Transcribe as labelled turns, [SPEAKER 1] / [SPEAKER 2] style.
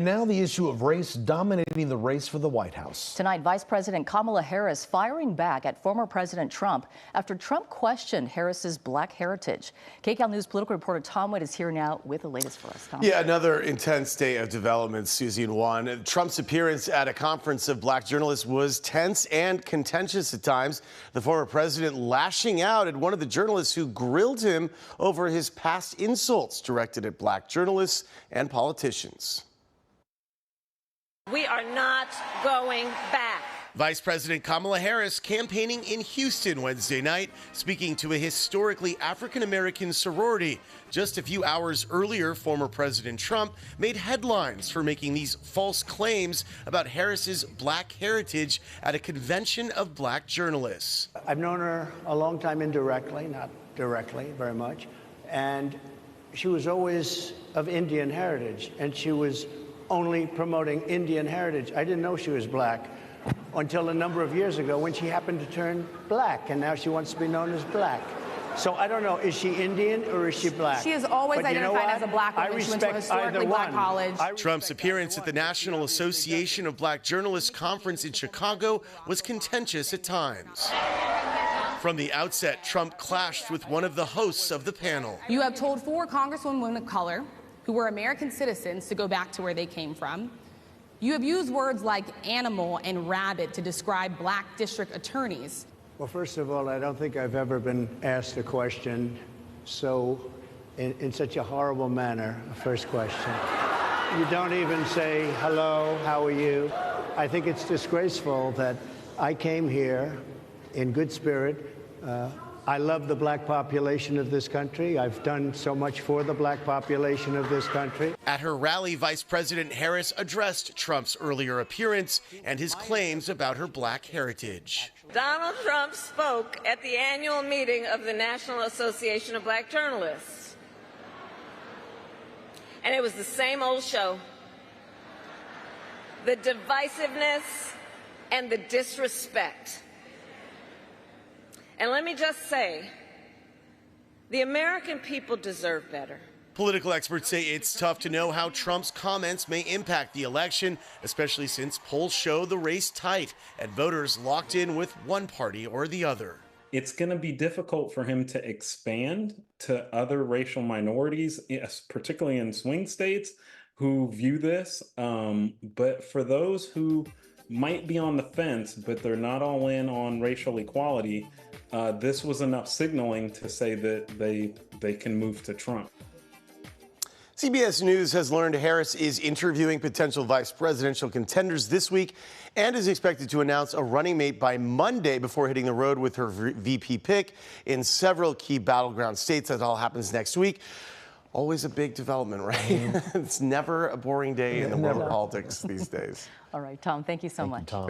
[SPEAKER 1] Now the issue of race dominating the race for the White House.
[SPEAKER 2] Tonight, Vice President Kamala Harris firing back at former President Trump after Trump questioned Harris's black heritage. KCAL News political reporter Tom Witt is here now with the latest for us. Tom.
[SPEAKER 3] Yeah, another intense day of developments, Susie and Juan. Trump's appearance at a conference of black journalists was tense and contentious at times. The former president lashing out at one of the journalists who grilled him over his past insults directed at black journalists and politicians.
[SPEAKER 4] We are not going back.
[SPEAKER 3] Vice President Kamala Harris campaigning in Houston Wednesday night, speaking to a historically African-American sorority. Just a few hours earlier, former President Trump made headlines for making these false claims about Harris's black heritage at a convention of black journalists.
[SPEAKER 5] I've known her a long time indirectly, not directly very much, and she was always of Indian heritage, and she was only promoting Indian heritage. I didn't know she was black until a number of years ago when she happened to turn black, and now she wants to be known as black. So I don't know, is she Indian or is she black?
[SPEAKER 6] She is always identified as a black woman. She went to a historically black college.
[SPEAKER 3] Trump's appearance at the National Association of Black Journalists conference in Chicago was contentious at times. From the outset, Trump clashed with one of the hosts of the panel.
[SPEAKER 6] You have told 4 congresswomen of color who were American citizens to go back to where they came from. You have used words like animal and rabbit to describe black district attorneys.
[SPEAKER 5] Well, first of all, I don't think I've ever been asked a question in such a horrible manner, a first question. You don't even say, hello, how are you? I think it's disgraceful that I came here in good spirit. I love the black population of this country. I've done so much for the black population of this country.
[SPEAKER 3] At her rally, Vice President Harris addressed Trump's earlier appearance and his claims about her black heritage.
[SPEAKER 4] Donald Trump spoke at the annual meeting of the National Association of Black Journalists. And it was the same old show. The divisiveness and the disrespect. And let me just say, the American people deserve better.
[SPEAKER 3] Political experts say it's tough to know how Trump's comments may impact the election, especially since polls show the race tight and voters locked in with one party or the other.
[SPEAKER 7] It's going to be difficult for him to expand to other racial minorities, particularly in swing states, who view this. But for those who might be on the fence, but they're not all in on racial equality, this was enough signaling to say that they can move to Trump.
[SPEAKER 3] CBS News has learned Harris is interviewing potential vice presidential contenders this week and is expected to announce a running mate by Monday before hitting the road with her VP pick in several key battleground states. That all happens next week. Always a big development, right? It's never a boring day in the world of politics these days.
[SPEAKER 2] All right, Tom, thank you so much.
[SPEAKER 1] Tom.